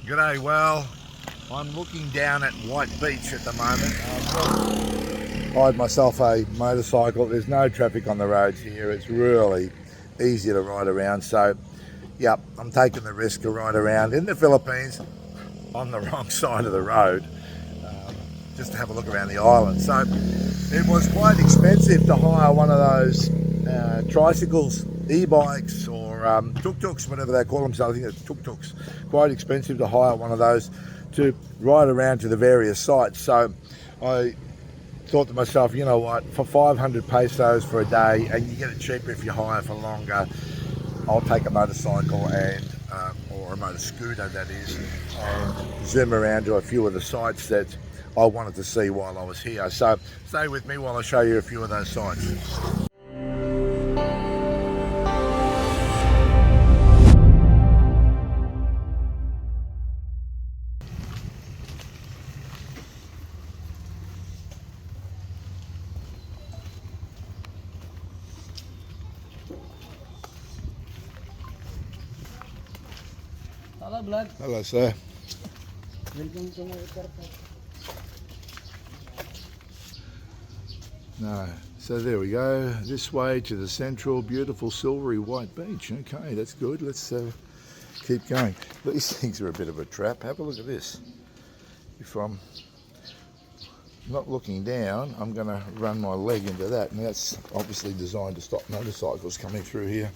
G'day, well, I'm looking down at White Beach at the moment. I've hired myself a motorcycle. There's no traffic on the roads here. It's really easy to ride around. So, yep, I'm taking the risk to ride around in the Philippines on the wrong side of the road, just to have a look around the island. So, it was quite expensive to hire one of those tricycles, e-bikes, or tuk-tuks, whatever they call themselves. I think it's tuk-tuks. Quite expensive to hire one of those to ride around to the various sites. So I thought to myself, you know what, for 500 pesos for a day, and you get it cheaper if you hire for longer, I'll take a motorcycle and or a motor scooter, that is, and zoom around to a few of the sites that I wanted to see while I was here. So stay with me while I show you a few of those sites. Hello, Blood. Hello, sir. Welcome to my airport. No. So there we go. This way to the central, beautiful, silvery white beach. Okay, that's good. Let's keep going. These things are a bit of a trap. Have a look at this. If I'm not looking down, I'm going to run my leg into that. And that's obviously designed to stop motorcycles coming through here.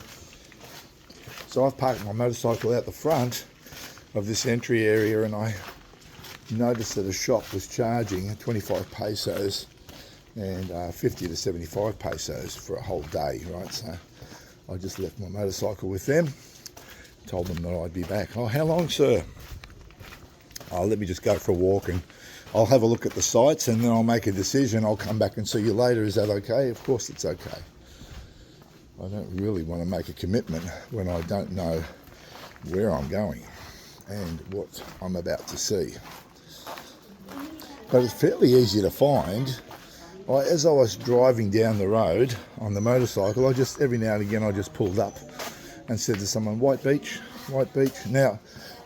So I've parked my motorcycle out the front of this entry area, and I noticed that a shop was charging 25 pesos and 50 to 75 pesos for a whole day, right? So I just left my motorcycle with them, told them that I'd be back. Oh, how long, sir? Oh, let me just go for a walk and I'll have a look at the sites and then I'll make a decision. I'll come back and see you later. Is that okay? Of course it's okay. I don't really want to make a commitment when I don't know where I'm going and what I'm about to see. But it's fairly easy to find. As I was driving down the road on the motorcycle, I just, every now and again, I just pulled up and said to someone, White Beach, White Beach. Now,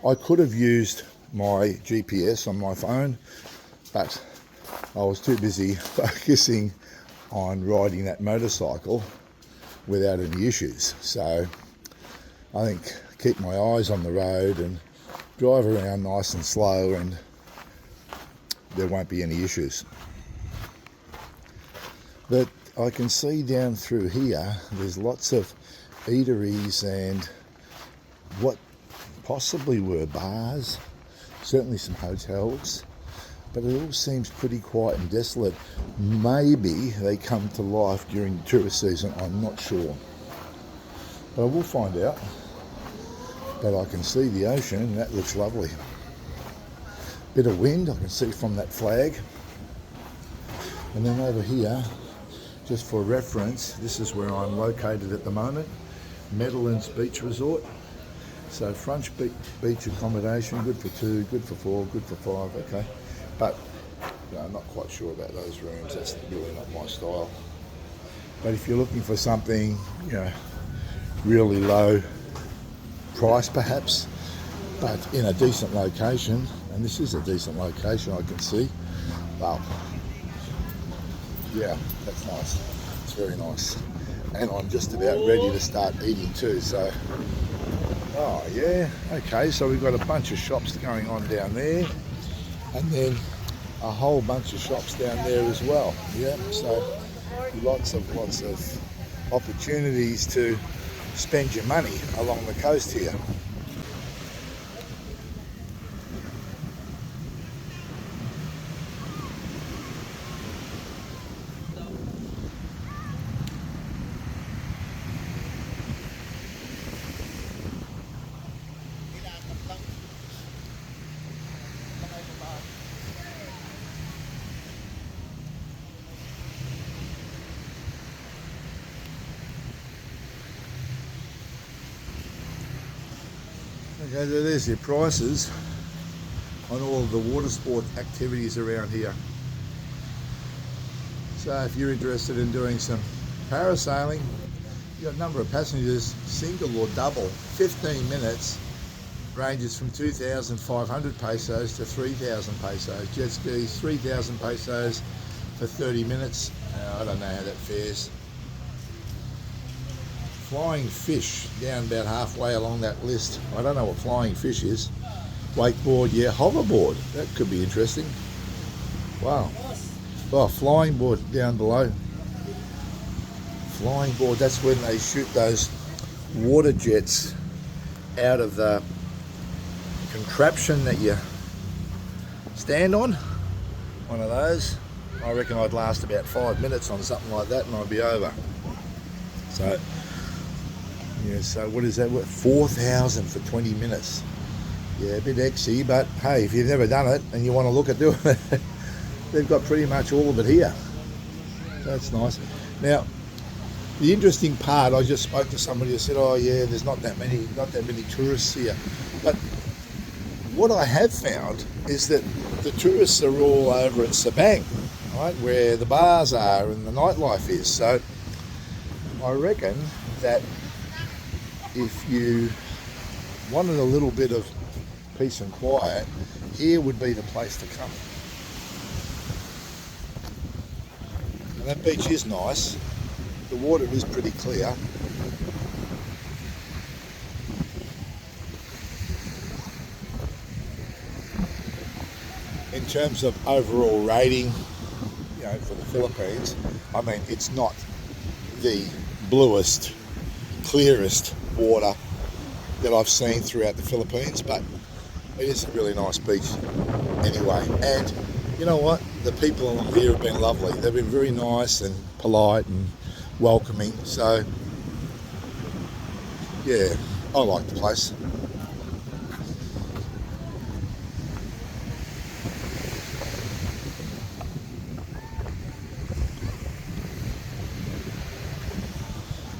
I could have used my GPS on my phone, but I was too busy focusing on riding that motorcycle without any issues. So I think keep my eyes on the road and drive around nice and slow, and there won't be any issues. But I can see down through here there's lots of eateries and what possibly were bars, certainly some hotels, but it all seems pretty quiet and desolate. Maybe they come to life during the tourist season, I'm not sure. But I will find out. But I can see the ocean and that looks lovely. Bit of wind I can see from that flag. And then over here, just for reference, this is where I'm located at the moment, Meadowlands Beach Resort. So front beach accommodation, good for 2, good for 4, good for 5, okay. But I'm not quite sure about those rooms. That's really not my style. But if you're looking for something, really low price perhaps, but in a decent location, and this is a decent location I can see, well, yeah, that's nice. It's very nice. And I'm just about ready to start eating too, so. Oh yeah, okay, so we've got a bunch of shops going on down there, and then a whole bunch of shops down there as well. Yeah, so lots of opportunities to spend your money along the coast here. Okay, so there's your prices on all of the water sport activities around here. So if you're interested in doing some parasailing, you've got a number of passengers, single or double, 15 minutes, ranges from 2,500 pesos to 3,000 pesos. Jet skis, 3,000 pesos for 30 minutes. I don't know how that fares. Flying fish down about halfway along that list. I don't know what flying fish is. Wakeboard, yeah, hoverboard. That could be interesting. Wow. Oh, flying board down below. Flying board, that's when they shoot those water jets out of the contraption that you stand on. One of those. I reckon I'd last about 5 minutes on something like that and I'd be over. So, yeah, so what is that worth? 4,000 for 20 minutes. Yeah, a bit exy, but hey, if you've never done it and you want to look at doing it, they've got pretty much all of it here. So that's nice. Now, the interesting part, I just spoke to somebody who said, oh yeah, there's not that many tourists here. But what I have found is that the tourists are all over at Sabang, right, where the bars are and the nightlife is. So I reckon that if you wanted a little bit of peace and quiet, here would be the place to come. And that beach is nice. The water is pretty clear. In terms of overall rating, you know, for the Philippines, I mean, it's not the bluest, clearest water that I've seen throughout the Philippines, but it is a really nice beach anyway. And you know what? The people along here have been lovely. They've been very nice and polite and welcoming. So yeah, I like the place.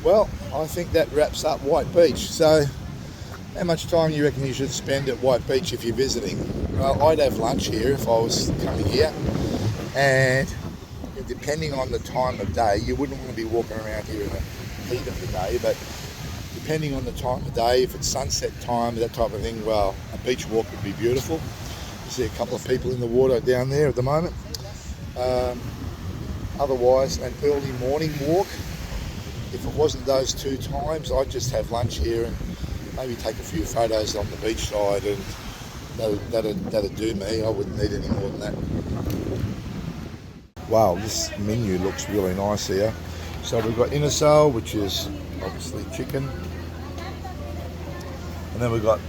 Well, I think that wraps up White Beach. So how much time do you reckon you should spend at White Beach if you're visiting? Well, I'd have lunch here if I was coming here, and depending on the time of day, you wouldn't want to be walking around here in the heat of the day, but depending on the time of day, if it's sunset time, that type of thing, well, a beach walk would be beautiful. You see a couple of people in the water down there at the moment. Otherwise, an early morning walk, if it wasn't those two times, I'd just have lunch here and maybe take a few photos on the beach side, and that'd do me. I wouldn't need any more than that. Wow, this menu looks really nice here. So we've got inasal, which is obviously chicken, and then we've got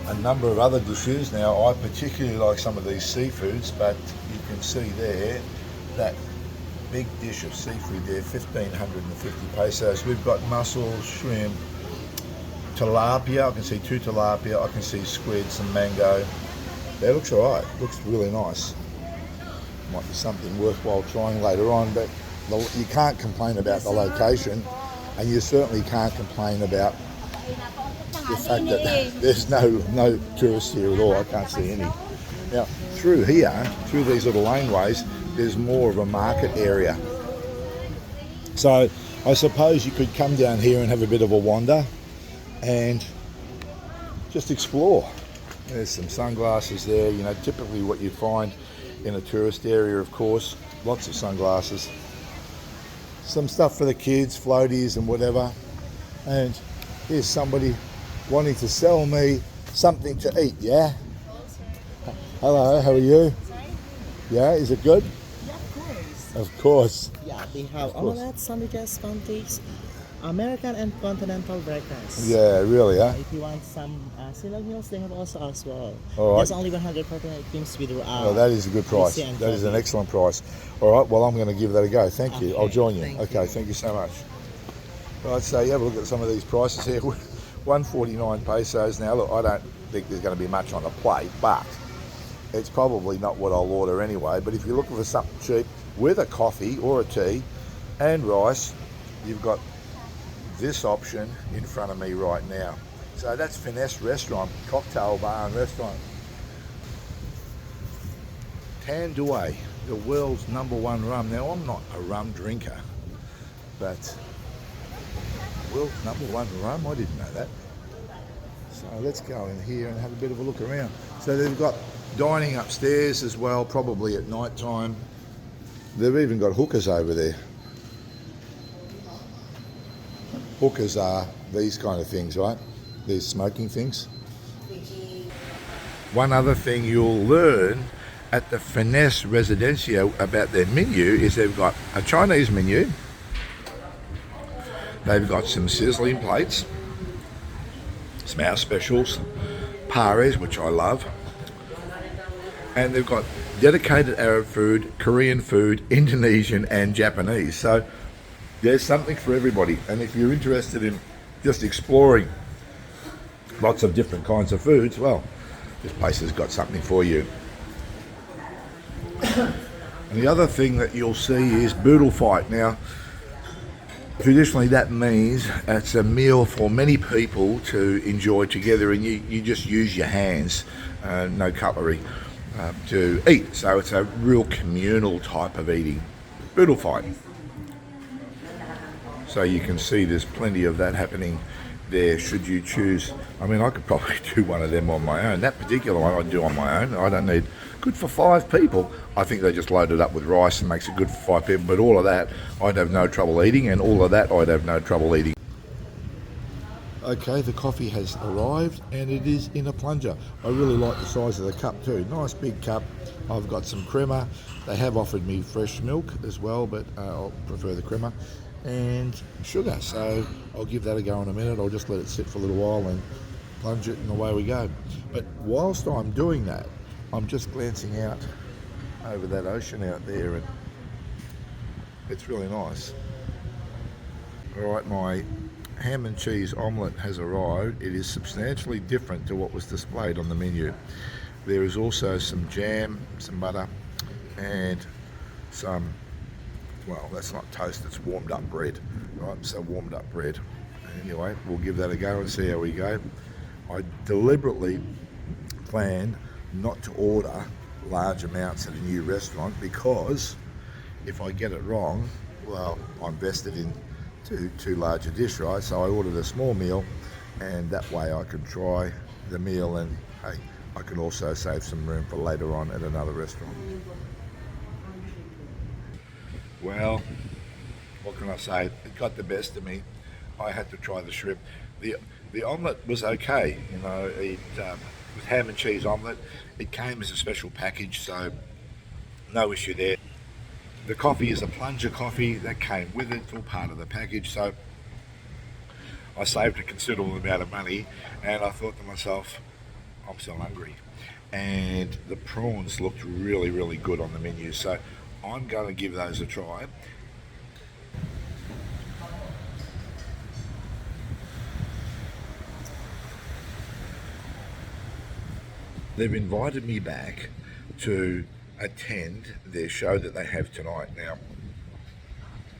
a number of other dishes. Now, I particularly like some of these seafoods, but you can see there that big dish of seafood there, 1,550 pesos. We've got mussels, shrimp, tilapia. I can see 2 tilapia. I can see squid, some mango. That looks alright. Looks really nice. Might be something worthwhile trying later on, but you can't complain about the location, and you certainly can't complain about the fact that there's no tourists here at all. I can't see any. Now, through here, through these little laneways, there's more of a market area. So I suppose you could come down here and have a bit of a wander and just explore. There's some sunglasses there, you know, typically what you find in a tourist area, of course. Lots of sunglasses. Some stuff for the kids, floaties and whatever. And here's somebody wanting to sell me something to eat, yeah? Hello, how are you? Sorry? Yeah, is it good? Yeah, of course. Of course. Yeah, they have omelette, sandwiches, pancakes, American and continental breakfast. Yeah, really, huh? If you want some silog meals, they have also as well. All right. There's only 149 creams with Oh, that is a good price. and That is an coffee. excellent price. All right, well, I'm going to give that a go. Thank you. I'll Okay, join you. thank Okay, you. thank you so much. Right, so you have a look at some of these prices here. 149 pesos. Now, look, I don't think there's going to be much on the plate, but it's probably not what I'll order anyway. But if you're looking for something cheap with a coffee or a tea and rice, you've got this option in front of me right now. So that's Finesse Restaurant, cocktail bar and restaurant. Tanduay, the world's #1 rum. Now, I'm not a rum drinker, but world's #1 rum, I didn't know that. So let's go in here and have a bit of a look around. So they've got dining upstairs as well, probably at night time. They've even got hookers over there. Hookers are these kind of things, right? These smoking things. One other thing you'll learn at the Finesse Residencia about their menu is they've got a Chinese menu. They've got some sizzling plates, some house specials, pares, which I love. And they've got dedicated Arab food, Korean food, Indonesian and Japanese. So there's something for everybody. And if you're interested in just exploring lots of different kinds of foods, well, this place has got something for you. And the other thing that you'll see is boodle fight. Now, traditionally that means it's a meal for many people to enjoy together, and you just use your hands, no cutlery, to eat. So it's a real communal type of eating. Boodle fight. So you can see there's plenty of that happening there should you choose. I mean, I could probably do one of them on my own. That particular one I'd do on my own. I don't need, good for 5 people. I think they just load it up with rice and makes it good for 5 people. But all of that I'd have no trouble eating, and all of that I'd have no trouble eating. Okay, the coffee has arrived and it is in a plunger. I really like the size of the cup too. Nice big cup. I've got some crema. They have offered me fresh milk as well, but I'll prefer the crema. And sugar, so I'll give that a go in a minute. I'll just let it sit for a little while and plunge it and away we go. But whilst I'm doing that, I'm just glancing out over that ocean out there, and it's really nice. All right, my ham and cheese omelette has arrived. It is substantially different to what was displayed on the menu. There is also some jam, some butter, and some, well, that's not toast, it's warmed up bread, right? So warmed up bread. Anyway, we'll give that a go and see how we go. I deliberately planned not to order large amounts at a new restaurant, because if I get it wrong, well, I'm vested in too large a dish, right? So I ordered a small meal, and that way I can try the meal, and hey, I can also save some room for later on at another restaurant. Well, what can I say? It got the best of me. I had to try the shrimp. The omelette was okay, you know. It with ham and cheese omelette. It came as a special package, so no issue there. The coffee is a plunger coffee that came with it. It's all part of the package, so I saved a considerable amount of money, and I thought to myself, I'm still hungry. And the prawns looked really, really good on the menu, so I'm going to give those a try. They've invited me back to attend their show that they have tonight. Now,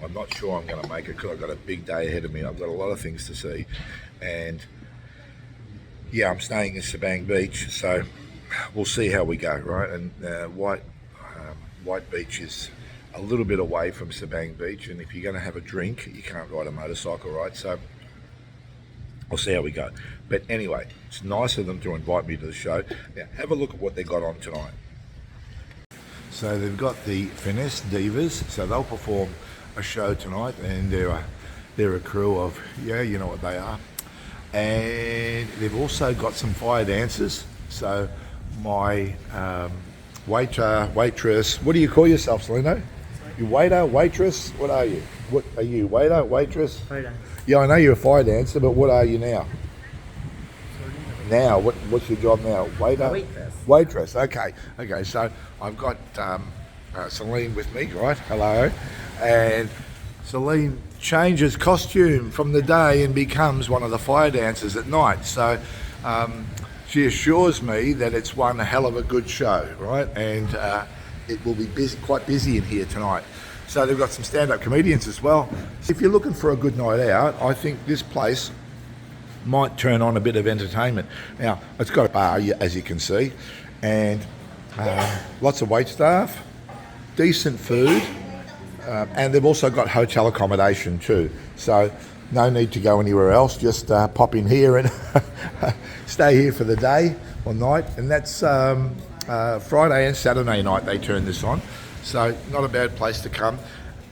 I'm not sure I'm going to make it because I've got a big day ahead of me. I've got a lot of things to see, and yeah, I'm staying in Sabang Beach, so we'll see how we go, right? And White Beach is a little bit away from Sabang Beach, and if you're going to have a drink, you can't ride a motorcycle, right? So we'll see how we go. But anyway, it's nice of them to invite me to the show. Now, have a look at what they got on tonight. So they've got the Finesse Divas, so they'll perform a show tonight, and they're a crew of, yeah, you know what they are. And they've also got some fire dancers. So my waitress, what do you call yourself, Selena? You waiter, waitress, what are you? What are you, waiter, waitress? Fire dance. Yeah, I know you're a fire dancer, but what are you now? Now, what's your job now? Waiter? Waitress. Waitress, okay. So I've got Celine with me, right? Hello. And Celine changes costume from the day and becomes one of the fire dancers at night. So she assures me that it's one hell of a good show, right? And it will be quite busy in here tonight. So they've got some stand-up comedians as well. If you're looking for a good night out, I think this place might turn on a bit of entertainment. Now, it's got a bar, as you can see, and lots of wait staff, decent food, and they've also got hotel accommodation too. So no need to go anywhere else. Just pop in here and stay here for the day or night. And that's Friday and Saturday night they turn this on. So not a bad place to come.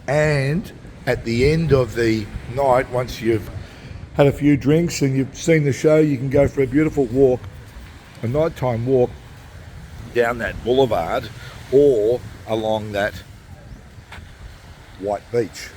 And at the end of the night, once you've had a few drinks and you've seen the show, you can go for a beautiful walk, a nighttime walk down that boulevard or along that white beach.